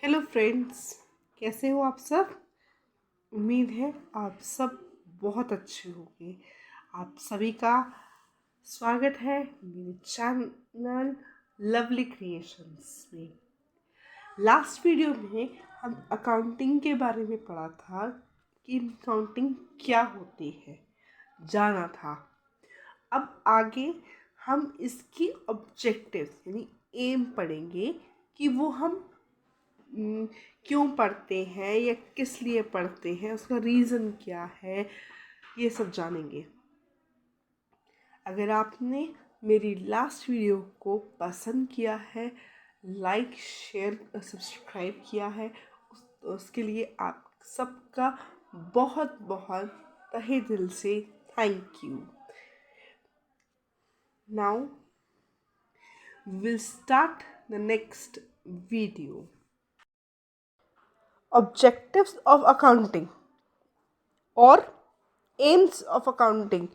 Hello friends, कैसे हो आप सब। उम्मीद है आप सब बहुत अच्छे होंगे। आप सभी का स्वागत है मेरे चैनल लवली क्रिएशंस में। लास्ट वीडियो में हम अकाउंटिंग के बारे में पढ़ा था कि अकाउंटिंग क्या होती है, जाना था। अब आगे हम इसकी ऑब्जेक्टिव्स यानी एम पढ़ेंगे कि वो हम क्यों पढ़ते हैं या किस लिए पढ़ते हैं, उसका रीज़न क्या है, ये सब जानेंगे। अगर आपने मेरी लास्ट वीडियो को पसंद किया है, लाइक शेयर सब्सक्राइब किया है, उसके लिए आप सबका बहुत बहुत तहे दिल से thank you. Now will start the next video. Objectives of accounting और एम्स ऑफ अकाउंटिंग।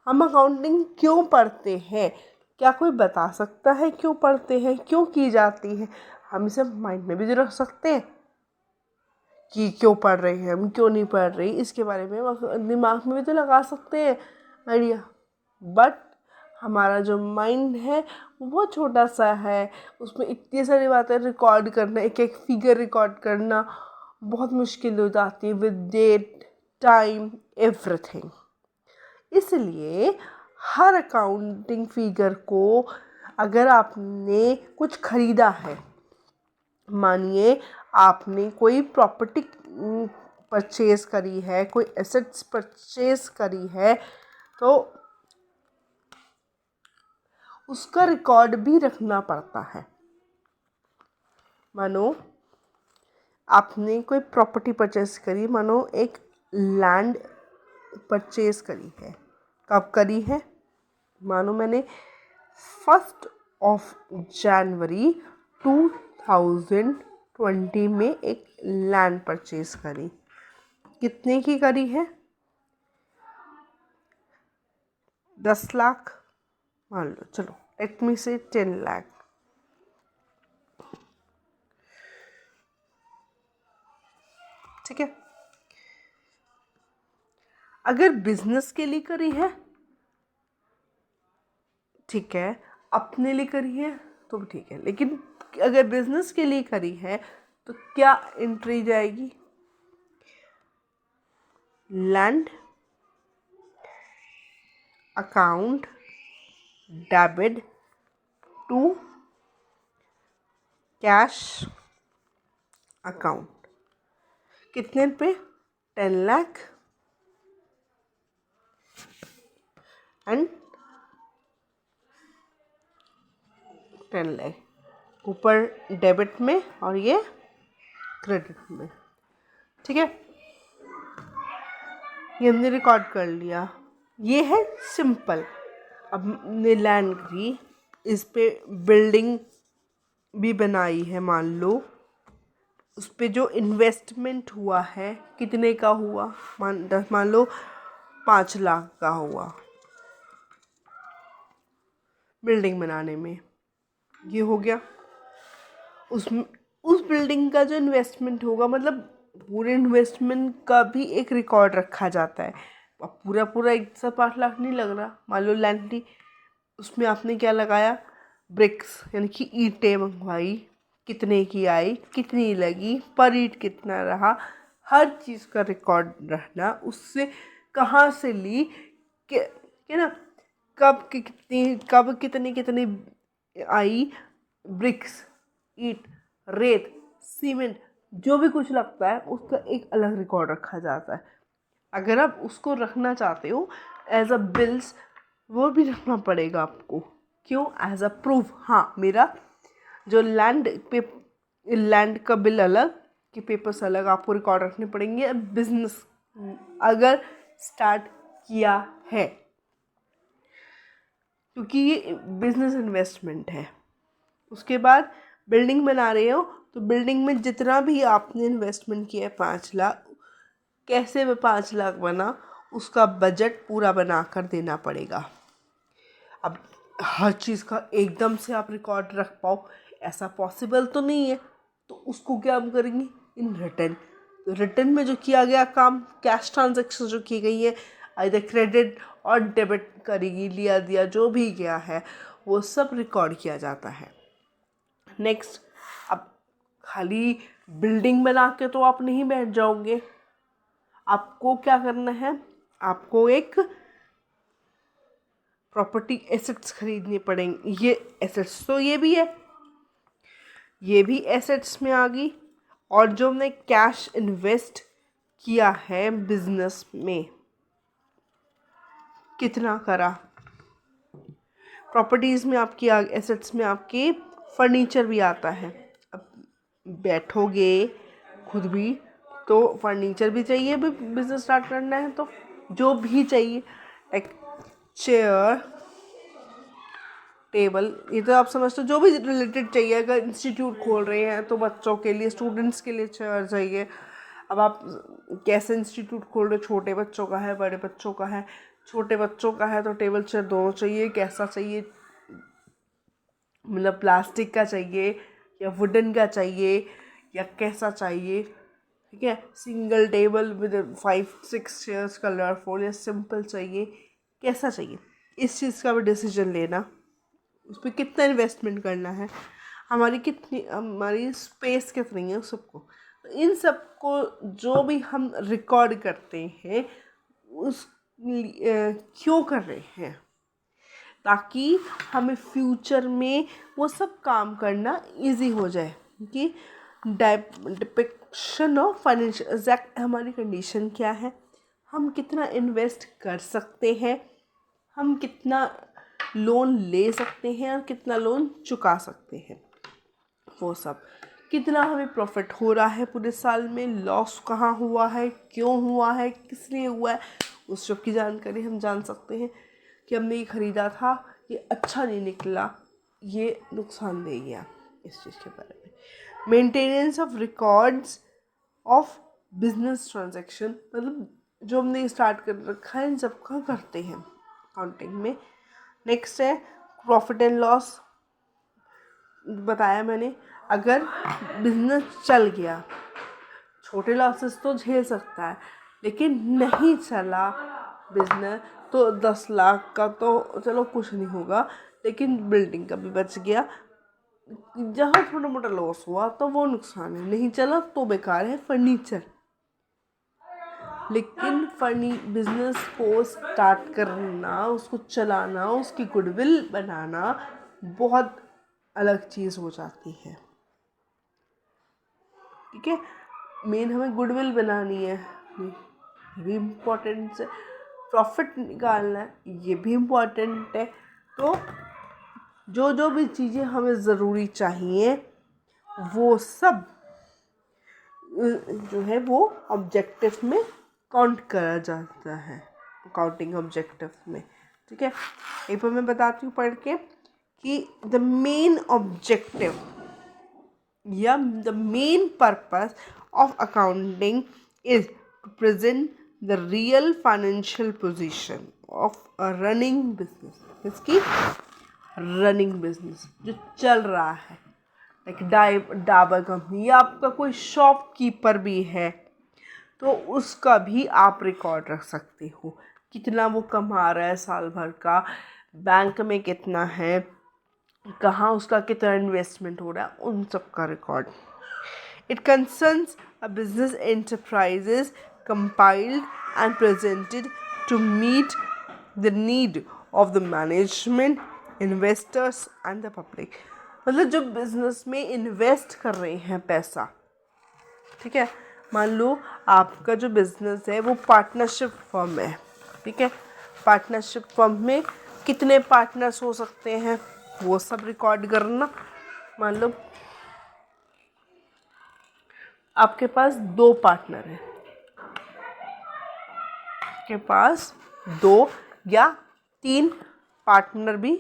हम अकाउंटिंग क्यों पढ़ते हैं, क्या कोई बता सकता है क्यों पढ़ते हैं, क्यों की जाती है। हम इसे माइंड में भी रख सकते हैं कि क्यों पढ़ रहे हैं, हम क्यों नहीं पढ़ रहे, इसके बारे में दिमाग में भी तो लगा सकते हैं आइडिया। बट हमारा जो माइंड है वो बहुत छोटा सा है, उसमें इतनी सारी बातें रिकॉर्ड करना, एक एक फिगर रिकॉर्ड करना बहुत मुश्किल हो जाती है विद डेट टाइम एवरीथिंग। इसलिए हर अकाउंटिंग फिगर को, अगर आपने कुछ खरीदा है, मानिए आपने कोई प्रॉपर्टी परचेज करी है, कोई एसेट्स परचेज करी है, तो उसका रिकॉर्ड भी रखना पड़ता है। मानो आपने कोई प्रॉपर्टी परचेज करी, मानो एक लैंड परचेज करी है। कब करी है? मानो मैंने 1 जनवरी 2020 में एक लैंड परचेज करी। कितने की करी है? 10 लाख मान लो, चलो लेट मी से 10 लाख। ठीक है। अगर बिजनेस के लिए करी है, ठीक है, अपने लिए करी है तो भी ठीक है, लेकिन अगर बिजनेस के लिए करी है तो क्या एंट्री जाएगी? Land account debit to cash account. कितने पे? 10 लाख एंड 10 लाख ऊपर डेबिट में और ये क्रेडिट में। ठीक है, ये हमने रिकॉर्ड कर लिया। ये है सिंपल। अब हमने लैंड की, इस पे बिल्डिंग भी बनाई है, मान लो उस पे जो इन्वेस्टमेंट हुआ है कितने का हुआ, मान लो 5 लाख का हुआ बिल्डिंग बनाने में। ये हो गया। उस बिल्डिंग का जो इन्वेस्टमेंट होगा, मतलब पूरे इन्वेस्टमेंट का भी एक रिकॉर्ड रखा जाता है। अब पूरा पूरा 105 लाख नहीं लग रहा, मान लो लैंड थी, उसमें आपने क्या लगाया? ब्रिक्स यानी कि ईंटें मंगवाई, कितने की आई, कितनी लगी, पर ईंट कितना रहा, हर चीज़ का रिकॉर्ड रहना। उससे कहाँ से ली के ना, कब कितनी कितनी आई, ब्रिक्स, ईंट, रेत, सीमेंट, जो भी कुछ लगता है उसका एक अलग रिकॉर्ड रखा जाता है। अगर आप उसको रखना चाहते हो एज अ बिल्स, वो भी रखना पड़ेगा आपको। क्यों? As a proof. हाँ, मेरा जो लैंड का बिल अलग, कि पेपर्स अलग आपको रिकॉर्ड रखने पड़ेंगे बिजनेस अगर स्टार्ट किया है, क्योंकि ये बिजनेस इन्वेस्टमेंट है। उसके बाद बिल्डिंग बना रहे हो तो बिल्डिंग में जितना भी आपने इन्वेस्टमेंट किया है 5 लाख, कैसे वो 5 लाख बना, उसका बजट पूरा बना कर देना पड़ेगा। अब हर चीज़ का एकदम से आप रिकॉर्ड रख पाओ, ऐसा पॉसिबल तो नहीं है। तो उसको क्या हम करेंगे, इन रिटर्न। तो रिटर्न में जो किया गया काम, कैश ट्रांजैक्शन जो की गई है, आइदर क्रेडिट और डेबिट करेगी, लिया दिया जो भी गया है, वो सब रिकॉर्ड किया जाता है। नेक्स्ट, अब खाली बिल्डिंग बना के तो आप नहीं बैठ जाओगे, आपको क्या करना है, आपको एक प्रॉपर्टी एसेट्स खरीदने पड़ेंगे। ये एसेट्स तो ये भी है, ये भी एसेट्स में आ गई। और जो हमने कैश इन्वेस्ट किया है बिजनेस में, कितना करा, प्रॉपर्टीज़ में आपकी एसेट्स में आपके फर्नीचर भी आता है। अब बैठोगे खुद भी तो फर्नीचर भी चाहिए, भी बिजनेस स्टार्ट करना है तो जो भी चाहिए, लाइक चेयर, टेबल, ये तो आप समझते हो, जो भी रिलेटेड चाहिए। अगर इंस्टीट्यूट खोल रहे हैं तो बच्चों के लिए, स्टूडेंट्स के लिए चेयर चाहिए। अब आप कैसे इंस्टीट्यूट खोल रहे हो, छोटे बच्चों का है, बड़े बच्चों का है, छोटे बच्चों का है तो टेबल चेयर दोनों चाहिए। कैसा चाहिए, मतलब प्लास्टिक का चाहिए या वुडन का चाहिए या कैसा चाहिए, ठीक है। Single table with 5-6 chairs, colourful या सिंपल चाहिए, कैसा चाहिए, इस चीज़ का भी डिसीजन लेना, उस पर कितना इन्वेस्टमेंट करना है, हमारी स्पेस कितनी है, उस सबको। तो इन सबको जो भी हम रिकॉर्ड करते हैं, उस क्यों कर रहे हैं, ताकि हमें फ्यूचर में वो सब काम करना इजी हो जाए। कि डिपिक्शन ऑफ फाइनेंशियल एग्जैक्ट हमारी कंडीशन क्या है, हम कितना इन्वेस्ट कर सकते हैं, हम कितना लोन ले सकते हैं और कितना लोन चुका सकते हैं, वो सब, कितना हमें प्रॉफिट हो रहा है पूरे साल में, लॉस कहाँ हुआ है, क्यों हुआ है, किस लिए हुआ है, उस सब की जानकारी हम जान सकते हैं। कि हमने ये ख़रीदा था, ये अच्छा नहीं निकला, ये नुकसानदेह गया, इस चीज़ के बारे में। Maintenance of records of business transaction, मतलब जो हमने स्टार्ट कर रखा है इन सब का करते हैं अकाउंटिंग में। नेक्स्ट है प्रॉफिट एंड लॉस, बताया मैंने, अगर बिजनेस चल गया, छोटे लॉसेस तो झेल सकता है, लेकिन नहीं चला बिजनेस तो 10 लाख का तो चलो कुछ नहीं होगा, लेकिन बिल्डिंग का भी बच गया। जहाँ छोटा मोटा लॉस हुआ तो वो नुकसान है, नहीं चला तो बेकार है फर्नीचर। लेकिन बिजनेस को स्टार्ट करना, उसको चलाना, उसकी गुडविल बनाना बहुत अलग चीज़ हो जाती है, ठीक है। मेन हमें गुडविल बनानी है, ये भी इम्पोर्टेंट है, प्रॉफिट निकालना है, ये भी इम्पोर्टेंट है। तो जो जो भी चीज़ें हमें ज़रूरी चाहिए, वो सब जो है वो ऑब्जेक्टिव में काउंट करा जाता है, अकाउंटिंग ऑब्जेक्टिव में, ठीक है। एक बार मैं बताती हूँ पढ़ के कि द मेन ऑब्जेक्टिव या the main purpose of accounting is to present the real financial position of a running business, इसकी रनिंग बिजनेस जो चल रहा है, लाइक डाबर कंपनी, या आपका कोई शॉपकीपर भी है तो उसका भी आप रिकॉर्ड रख सकते हो, कितना वो कमा रहा है साल भर का, बैंक में कितना है, कहाँ उसका कितना इन्वेस्टमेंट हो रहा है, उन सब का record. It concerns a business enterprises compiled and presented to meet the need of the management, investors and the public। मतलब जो बिजनेस में इन्वेस्ट कर रहे हैं पैसा, ठीक है। मान लो आपका जो बिजनेस है वो पार्टनरशिप फर्म है, ठीक है। पार्टनरशिप फर्म में कितने पार्टनर्स हो सकते हैं, वो सब रिकॉर्ड करना। मान लो आपके पास 2 पार्टनर हैं, के पास 2 या 3 पार्टनर भी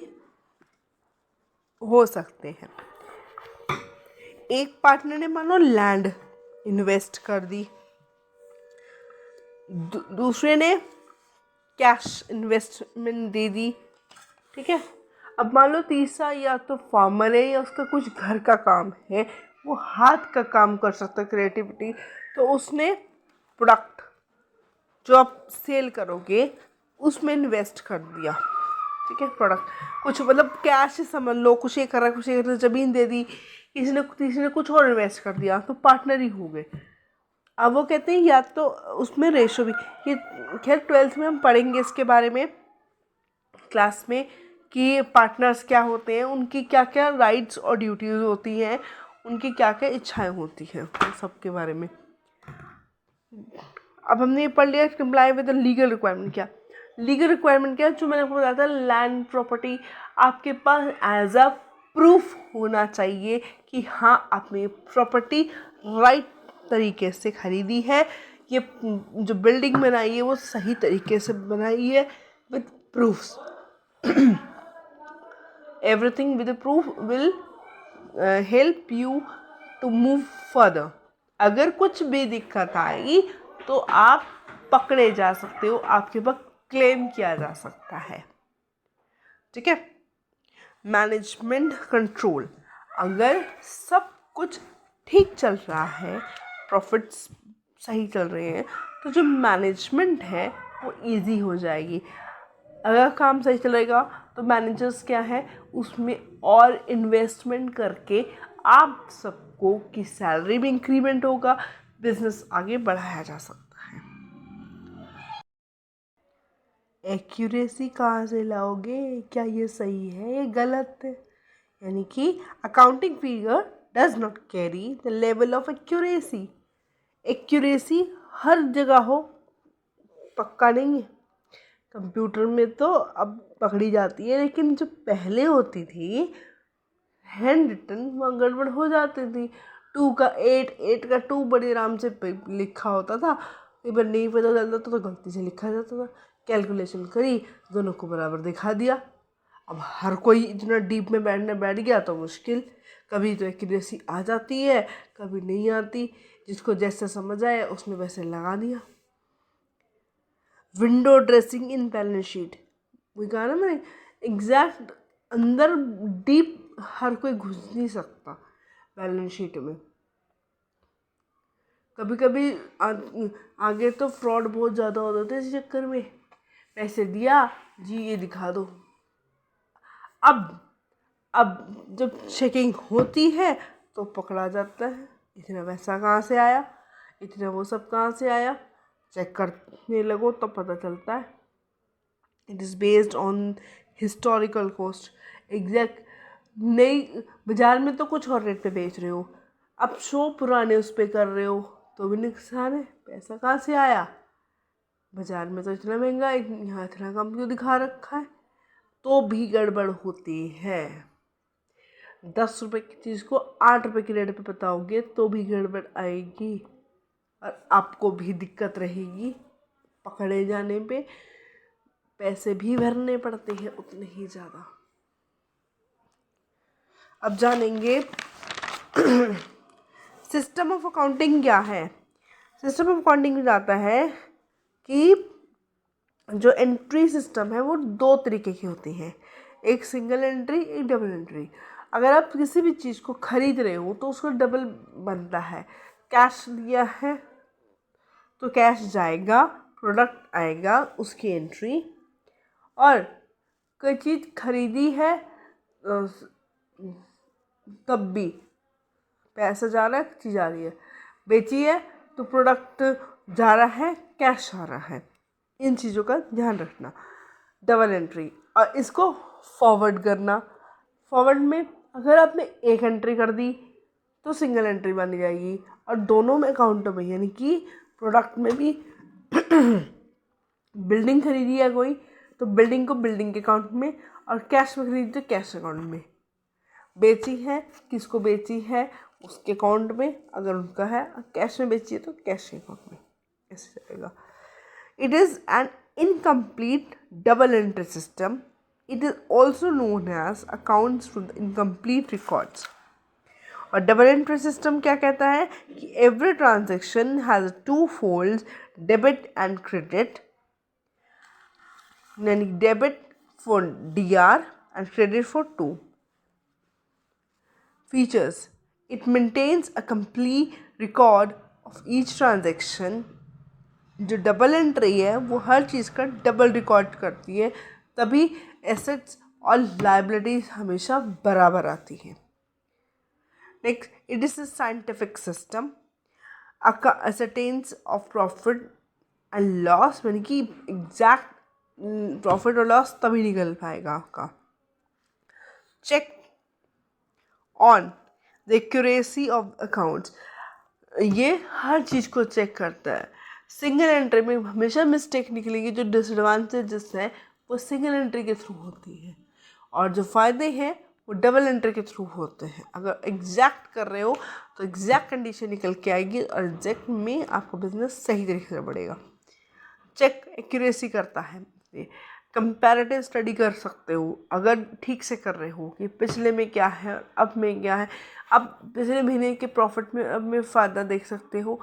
हो सकते हैं। एक पार्टनर ने मानो लैंड इन्वेस्ट कर दी, दूसरे ने कैश इन्वेस्टमेंट दे दी, ठीक है। अब मान लो तीसरा या तो फार्मर है या उसका कुछ घर का काम है, वो हाथ का काम कर सकता है, क्रिएटिविटी, तो उसने प्रोडक्ट जो आप सेल करोगे उसमें इन्वेस्ट कर दिया, ठीक है। प्रोडक्ट कुछ मतलब कैश से समझ लो, कुछ ये कर रहा है, कुछ ये कर रहा है, ज़मीन दे दी, किसी ने कुछ और इन्वेस्ट कर दिया, तो पार्टनर ही हो गए। अब वो कहते हैं या तो उसमें रेशो भी, ये खैर 12th में हम पढ़ेंगे इसके बारे में क्लास में कि पार्टनर्स क्या होते हैं, उनकी क्या क्या राइट्स और ड्यूटीज़ होती हैं, उनकी क्या क्या इच्छाएं होती हैं, सबके बारे में। अब हमने ये पढ़ लिया comply with the legal requirement. क्या लीगल रिक्वायरमेंट क्या है, जो मैंने आपको बताया था, लैंड प्रॉपर्टी आपके पास एज अ प्रूफ होना चाहिए कि हाँ आपने प्रॉपर्टी राइट तरीके से खरीदी है, ये जो बिल्डिंग बनाई है वो सही तरीके से बनाई है with proofs. Everything with proof will help you to move further. अगर कुछ भी दिक्कत आएगी तो आप पकड़े जा सकते हो, आपके पास क्लेम किया जा सकता है, ठीक है। मैनेजमेंट कंट्रोल, अगर सब कुछ ठीक चल रहा है, प्रॉफिट्स सही चल रहे हैं, तो जो मैनेजमेंट है वो इजी हो जाएगी। अगर काम सही चलेगा तो मैनेजर्स क्या है, उसमें और इन्वेस्टमेंट करके आप सबको की सैलरी में इंक्रीमेंट होगा, बिजनेस आगे बढ़ाया जा सकता है। एक्यूरेसी कहाँ से लाओगे, क्या ये सही है ये गलत है? यानी कि accounting figure does not carry the level of accuracy. Accuracy हर जगह हो पक्का नहीं है। कंप्यूटर में तो अब पकड़ी जाती है, लेकिन जो पहले होती थी हैंड रिटन, वहाँ गड़बड़ हो जाती थी। 2 का 8, 8 का 2 बड़े आराम से लिखा होता था, कई बार नहीं पता चलता था तो गलती से लिखा जाता था। कैलकुलेशन करी, दोनों को बराबर दिखा दिया। अब हर कोई इतना डीप में बैठ गया तो मुश्किल, कभी तो एक्यूरेसी आ जाती है, कभी नहीं आती, जिसको जैसे समझ आए उसने वैसे लगा दिया। Window dressing in balance sheet, वही कहा ना मैंने, एग्जैक्ट अंदर डीप हर कोई घुस नहीं सकता बैलेंस शीट में। कभी कभी आगे तो फ्रॉड बहुत ज़्यादा हो जाते हैं इस चक्कर में, पैसे दिया जी ये दिखा दो। अब जब चेकिंग होती है तो पकड़ा जाता है, इतना पैसा कहाँ से आया, इतना वो सब कहाँ से आया, चेक करने लगो तो पता चलता है। It is based on historical cost. Exact नई बाज़ार में तो कुछ और रेट पे बेच रहे हो, अब शो पुराने उस पर कर रहे हो तो भी नुकसान है, पैसा कहाँ से आया, बाज़ार में तो इतना महंगा, यहाँ इतना कम क्यों दिखा रखा है, तो भी गड़बड़ होती है। 10 रुपये की चीज़ को 8 रुपये की रेट पे बताओगे तो भी गड़बड़ आएगी और आपको भी दिक्कत रहेगी, पकड़े जाने पे पैसे भी भरने पड़ते हैं उतने ही ज़्यादा। अब जानेंगे सिस्टम ऑफ अकाउंटिंग क्या है। सिस्टम ऑफ अकाउंटिंग में जाता है कि जो एंट्री सिस्टम है वो 2 तरीके की होती हैं, एक सिंगल एंट्री, एक डबल एंट्री। अगर आप किसी भी चीज़ को खरीद रहे हो तो उसका डबल बनता है। कैश दिया है तो कैश जाएगा, प्रोडक्ट आएगा, उसकी एंट्री। और कोई चीज़ खरीदी है तब भी पैसा जा रहा है, चीज़ आ रही है, बेची है तो प्रोडक्ट जा रहा है, कैश आ रहा है। इन चीज़ों का ध्यान रखना। डबल एंट्री, और इसको फॉरवर्ड करना। फॉरवर्ड में अगर आपने एक एंट्री कर दी तो सिंगल एंट्री बन जाएगी, और दोनों में अकाउंटों में, यानी कि प्रोडक्ट में भी बिल्डिंग खरीदी है कोई तो बिल्डिंग को बिल्डिंग के अकाउंट में, और कैश में खरीदी तो कैश अकाउंट में। बेची है, किसको बेची है उसके अकाउंट में अगर उनका है, कैश में बेची है तो कैश के अकाउंट में, ऐसे चलेगा। It is an incomplete double entry system. It is also known as accounts from the incomplete records. और डबल एंट्री सिस्टम क्या कहता है कि every transaction has two folds, debit and credit. यानी debit for DR and credit for 2. Features: it maintains a complete record of each transaction. जो double entry है वो हर चीज़ का डबल रिकॉर्ड करती है, तभी एसेट्स और लाइबिलिटीज हमेशा बराबर आती है। Next, it is a scientific system ascertains of profit and loss, यानी कि एग्जैक्ट प्रॉफिट और लॉस तभी निकल पाएगा आपका। Check on the accuracy of accounts, ये हर चीज़ को चेक करता है। सिंगल एंट्री में हमेशा मिस्टेक निकलेगी, जो डिसएडवांटेजेस है वो सिंगल एंट्री के थ्रू होती है, और जो फ़ायदे हैं वो डबल एंट्री के थ्रू होते हैं। अगर एग्जैक्ट कर रहे हो तो एग्जैक्ट कंडीशन निकल के आएगी और एग्जैक्ट में आपका बिजनेस सही तरीके से बढ़ेगा। चेक एक्यूरेसी करता है, कंपैरेटिव स्टडी कर सकते हो अगर ठीक से कर रहे हो कि पिछले में क्या है अब में क्या है। अब पिछले महीने के प्रॉफिट में अब में फ़ायदा देख सकते हो,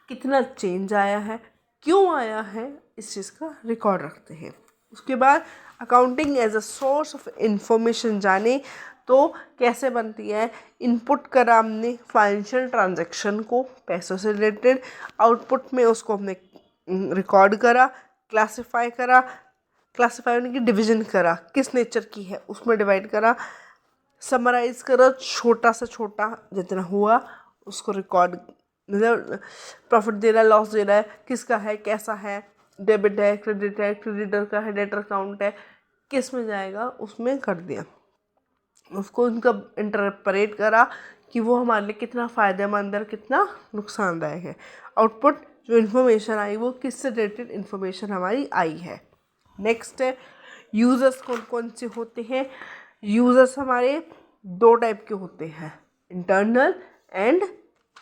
कितना चेंज आया है, क्यों आया है, इस चीज़ का रिकॉर्ड रखते हैं। उसके बाद accounting as a source of information जाने तो कैसे बनती है। इनपुट करा हमने फाइनेंशियल ट्रांजैक्शन को, पैसों से रिलेटेड, आउटपुट में उसको हमने रिकॉर्ड करा, क्लासिफाई होने की डिवीजन करा, किस नेचर की है उसमें डिवाइड करा, समराइज करा, छोटा से छोटा जितना हुआ उसको रिकॉर्ड, मतलब प्रॉफिट दे रहा है लॉस दे रहा है, किसका है कैसा है, डेबिट है क्रेडिटर का है, डेटर अकाउंट है, किस में जाएगा उसमें कर दिया। उसको उनका इंटरप्रेट करा कि वो हमारे लिए कितना फ़ायदेमंद है, कितना नुकसानदायक है। आउटपुट जो इन्फॉर्मेशन आई वो किससे रिलेटेड इन्फॉर्मेशन हमारी आई है। नेक्स्ट है यूज़र्स कौन कौन से होते हैं। यूज़र्स हमारे दो टाइप के होते हैं, internal and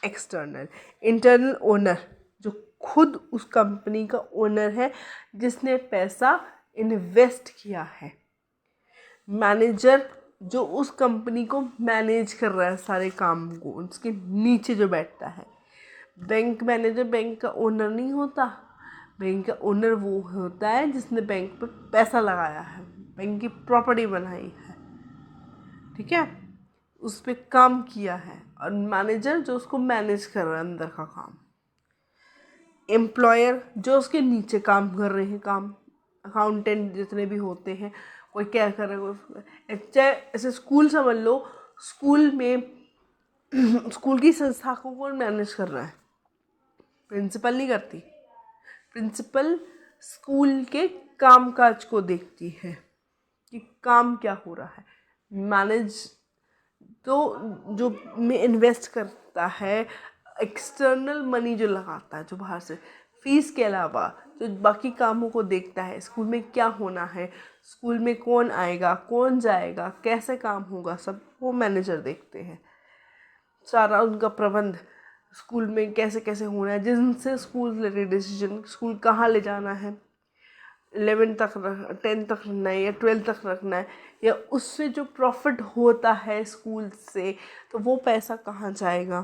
external. Internal owner जो खुद उस कंपनी का ओनर है, जिसने पैसा इन्वेस्ट किया है। मैनेजर जो उस कंपनी को मैनेज कर रहा है सारे काम को, उसके नीचे जो बैठता है। बैंक मैनेजर बैंक का ओनर नहीं होता, बैंक का ओनर वो होता है जिसने बैंक पर पैसा लगाया है, बैंक की प्रॉपर्टी बनाई है, ठीक है, उस पर काम किया है। और मैनेजर जो उसको मैनेज कर रहा है अंदर का काम। एम्प्लॉयर जो उसके नीचे काम कर रहे हैं, काम अकाउंटेंट जितने भी होते हैं, कोई क्या कर रहा है, चाहे ऐसे स्कूल समझ लो, स्कूल में स्कूल की संस्था को कौन मैनेज कर रहा है, प्रिंसिपल नहीं करती, प्रिंसिपल स्कूल के कामकाज को देखती है कि काम क्या हो रहा है। मैनेज तो जो में इन्वेस्ट करता है, एक्सटर्नल मनी जो लगाता है, जो बाहर से फीस के अलावा जो बाकी कामों को देखता है, स्कूल में क्या होना है, स्कूल में कौन आएगा कौन जाएगा कैसे काम होगा, सब वो मैनेजर देखते हैं। सारा उनका प्रबंध स्कूल में कैसे कैसे होना है, जिनसे स्कूल रिलेटेड डिसीजन, स्कूल कहाँ ले जाना है, 11 तक 10 तक रखना है या 12 तक रखना है, या उससे जो प्रॉफिट होता है स्कूल से तो वो पैसा कहाँ जाएगा।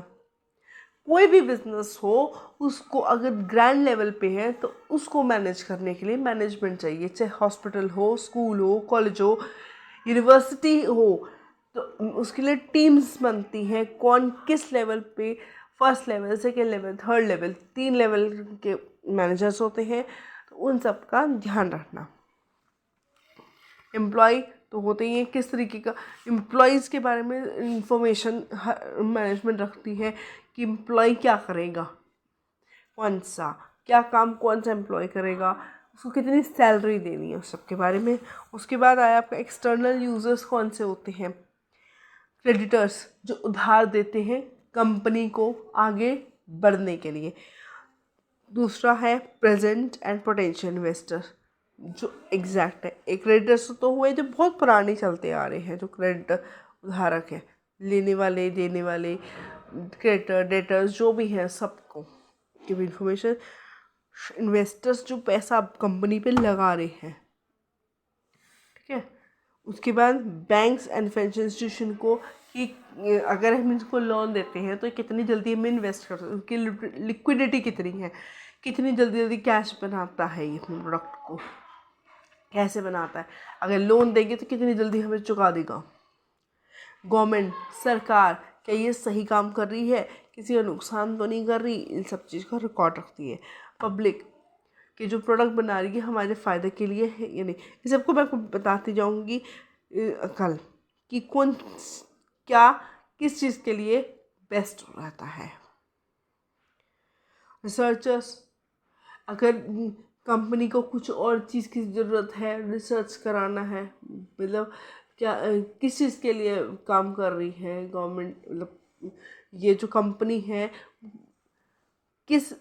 कोई भी बिजनेस हो उसको अगर ग्रैंड लेवल पे है तो उसको मैनेज करने के लिए मैनेजमेंट चाहिए, चाहे हॉस्पिटल हो, स्कूल हो, कॉलेज हो, यूनिवर्सिटी हो, तो उसके लिए टीम्स बनती हैं, कौन किस लेवल पे, first level, second level, third level, 3 level के मैनेजर्स होते हैं, तो उन सब का ध्यान रखना। एम्प्लॉय तो होते ही हैं, किस तरीके का एम्प्लॉयज़ के बारे में इंफॉर्मेशन मैनेजमेंट रखती है कि एम्प्लॉय क्या करेगा, कौन सा क्या काम कौन सा एम्प्लॉय करेगा, उसको कितनी सैलरी देनी है, उस सब के बारे में। उसके बाद आया आपका एक्सटर्नल यूज़र्स कौन से होते हैं। क्रेडिटर्स जो उधार देते हैं कंपनी को आगे बढ़ने के लिए। दूसरा है प्रेजेंट एंड पोटेंशियल इन्वेस्टर जो एग्जैक्ट है। एक क्रेडिटर्स तो हुए जो बहुत पुराने चलते आ रहे हैं, जो क्रेडिटर उधारक है, लेने वाले देने वाले, क्रेडिटर डेटर्स जो भी हैं, सबको की भी इंफॉर्मेशन। इन्वेस्टर्स जो पैसा कंपनी पे लगा रहे हैं, ठीक है। उसके बाद बैंक्स एंड फाइनेंशियल इंस्टीट्यूशन को कि अगर हम इसको लोन देते हैं तो कितनी जल्दी हमें इन्वेस्ट कर सकते हैं, उसकी लिक्विडिटी कितनी है, कितनी जल्दी जल्दी कैश बनाता है ये अपने प्रोडक्ट को। कैसे बनाता है, अगर लोन देंगे तो कितनी जल्दी हमें चुका देगा, गवर्नमेंट सरकार क्या ये सही काम कर रही है, किसी का नुकसान तो नहीं कर रही, इन सब चीज़ का रिकॉर्ड रखती है। पब्लिक कि जो प्रोडक्ट बना रही है हमारे फ़ायदे के लिए है या नहीं, इस सबको मैं आपको बताती जाऊंगी कल कि कौन क्या किस चीज़ के लिए बेस्ट रहता है। रिसर्चर्स, अगर कंपनी को कुछ और चीज़ की ज़रूरत है, रिसर्च कराना है, मतलब क्या किस चीज़ के लिए काम कर रही है गवर्नमेंट, मतलब ये जो कंपनी है किस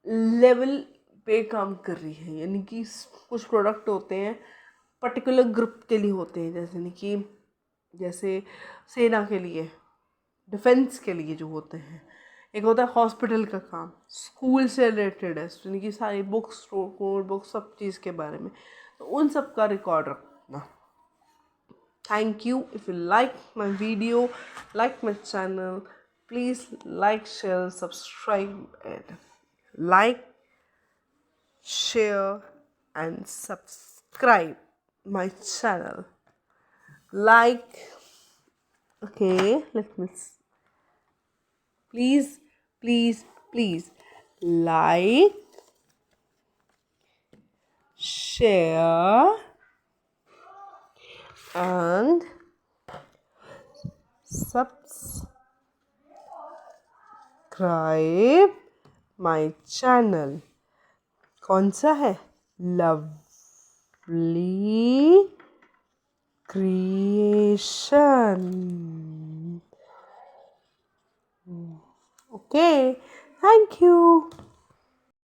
लेवल पे काम कर रही है, यानी कि कुछ प्रोडक्ट होते हैं पर्टिकुलर ग्रुप के लिए होते हैं, जैसे सेना के लिए, डिफेंस के लिए जो होते हैं, एक होता है हॉस्पिटल का काम, स्कूल से रिलेटेड है, यानी कि सारी बुक्स, कोड बुक्स, सब चीज़ के बारे में, तो उन सब का रिकॉर्ड रखना। Thank you. If you like my video, like my channel, please like, share, subscribe, and like, share, and subscribe my channel. Like, okay, please, please like, share, and subscribe my channel. कौन सा है? Lovely creation. Okay, thank you.